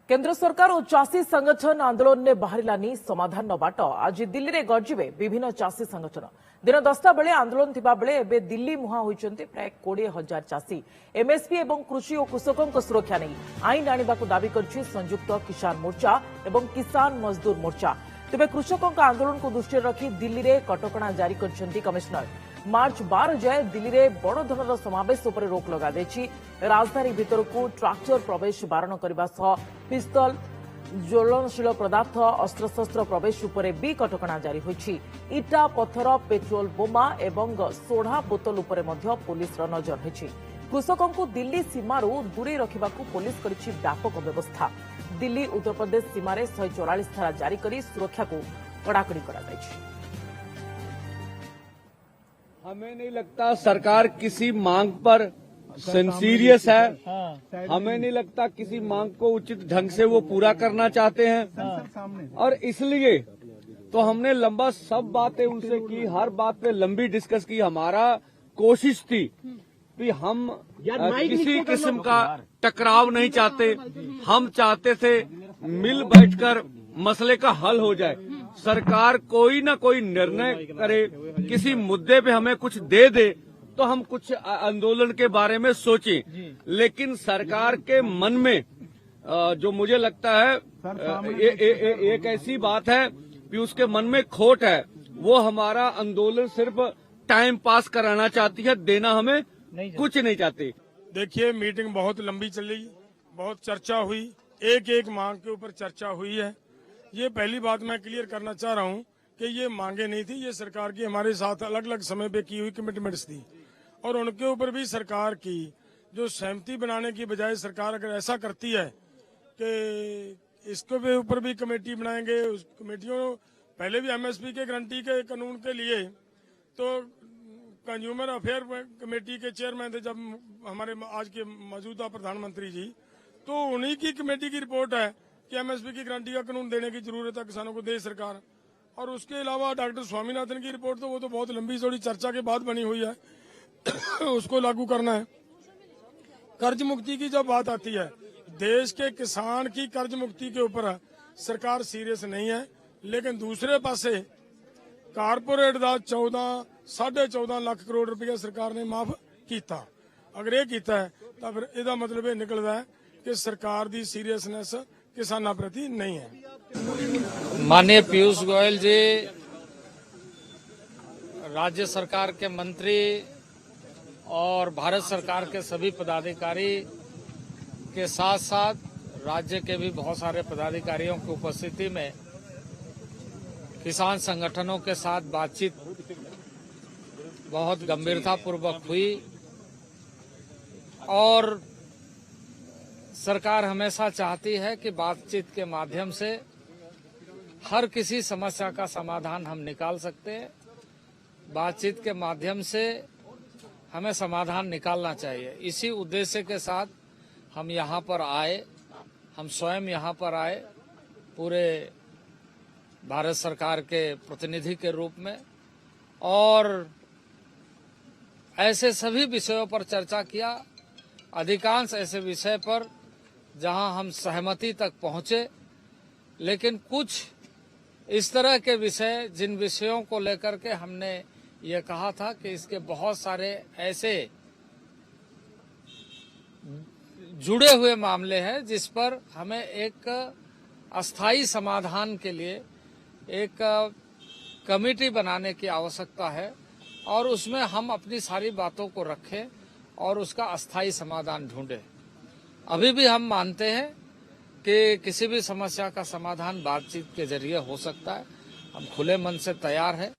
केंद्र सरकार और चाषी संगठन आंदोलन ने बाहरिलानी समाधान बाट आज दिल्ली में गर्जिबे विभिन्न चाषी संगठन दिन 10टा बेले आंदोलन थिबा बेले एबे दिल्ली मुहां होइचंती प्राय 20,000 चाषी एमएसपी एवं कृषि और कृषकों सुरक्षा नहीं आईन आनिबाकु दाबी करछि संयुक्त किसान मोर्चा एवं किसान मजदूर मोर्चा। तेबे कृषकों आंदोलन को दृष्टि रखी दिल्ली में कटकणा जारी करछंती कमिश्नर। मार्च 12 जाए दिल्ली में बड़ धरर समावेश उपर रोक लगा देछि। राजधानी भीतर को ट्राक्टर प्रवेश बारण करने सह पिस्तल ज्वलनशील पदार्थ अस्त्रशस्त्र प्रवेश उपरे भी कटकणा जारी होइछि। इटा पत्थर पेट्रोल बोमा एवं सोढ़ा बोतल उपरे मध्य पुलिस नजर होइछि। कृषकों को दिल्ली सीमारू दूरे रखिबाकू पुलिस करिछि व्यापक व्यवस्था। दिल्ली उत्तर प्रदेश सीमार 144 धारा जारी कर सुरक्षा को कड़ाकड़ी करा जाइछि। हमें नहीं लगता सरकार किसी मांग पर सीरियस है। हमें नहीं लगता किसी मांग को उचित ढंग से वो पूरा करना चाहते हैं और इसलिए तो हमने लंबा सब बातें उनसे की, हर बात पे लंबी डिस्कस की। हमारा कोशिश थी कि हम किसी किस्म का टकराव नहीं चाहते। हम चाहते थे मिल बैठकर मसले का हल हो जाए। सरकार कोई ना कोई निर्णय करे, किसी मुद्दे पे हमें कुछ दे दे तो हम कुछ आंदोलन के बारे में सोचें। लेकिन सरकार के मन में जो मुझे लगता है एक ऐसी बात है कि उसके मन में खोट है। वो हमारा आंदोलन सिर्फ टाइम पास कराना चाहती है, देना हमें कुछ नहीं चाहती। देखिए, मीटिंग बहुत लंबी चली, बहुत चर्चा हुई, एक एक मांग के ऊपर चर्चा हुई है। ये पहली बात मैं क्लियर करना चाह रहा हूँ कि ये मांगे नहीं थी, ये सरकार की हमारे साथ अलग अलग समय पे की हुई कमिटमेंट्स थी और उनके ऊपर भी सरकार की जो सहमति बनाने की बजाय सरकार अगर ऐसा करती है कि इसके ऊपर भी कमेटी बनाएंगे, उस कमेटियों पहले भी एमएसपी के गारंटी के कानून के लिए तो कंज्यूमर अफेयर कमेटी के चेयरमैन थे जब हमारे आज के मौजूदा प्रधानमंत्री जी, तो उन्हीं की कमेटी की रिपोर्ट है कि एमएसपी की गारंटी का कानून देने की जरूरत है, किसानों को दे सरकार। और उसके अलावा डॉक्टर स्वामीनाथन की रिपोर्ट तो वो तो बहुत लंबी चौड़ी चर्चा के बाद बनी हुई है उसको लागू करना है। कर्ज मुक्ति की जब बात आती है, देश के किसान की कर्ज मुक्ति के ऊपर सरकार सीरियस नहीं है, लेकिन दूसरे पासे कारपोरेट का 14.5 लाख करोड़ रुपया सरकार ने माफ किया। अगर ये किया है तो फिर इसका मतलब ये निकलता है कि सरकार की सीरियसनेस किसानों प्रति नहीं है। माननीय पीयूष गोयल जी, राज्य सरकार के मंत्री और भारत सरकार के सभी पदाधिकारी के साथ साथ राज्य के भी बहुत सारे पदाधिकारियों की उपस्थिति में किसान संगठनों के साथ बातचीत बहुत गंभीरतापूर्वक हुई और सरकार हमेशा चाहती है कि बातचीत के माध्यम से हर किसी समस्या का समाधान हम निकाल सकते हैं। बातचीत के माध्यम से हमें समाधान निकालना चाहिए। इसी उद्देश्य के साथ हम यहाँ पर आए, हम स्वयं यहाँ पर आए पूरे भारत सरकार के प्रतिनिधि के रूप में और ऐसे सभी विषयों पर चर्चा किया। अधिकांश ऐसे विषय पर जहां हम सहमति तक पहुंचे, लेकिन कुछ इस तरह के विषय जिन विषयों को लेकर के हमने ये कहा था कि इसके बहुत सारे ऐसे जुड़े हुए मामले हैं जिस पर हमें एक अस्थायी समाधान के लिए एक कमेटी बनाने की आवश्यकता है और उसमें हम अपनी सारी बातों को रखें और उसका अस्थायी समाधान ढूंढें। अभी भी हम मानते हैं कि किसी भी समस्या का समाधान बातचीत के जरिए हो सकता है। हम खुले मन से तैयार हैं।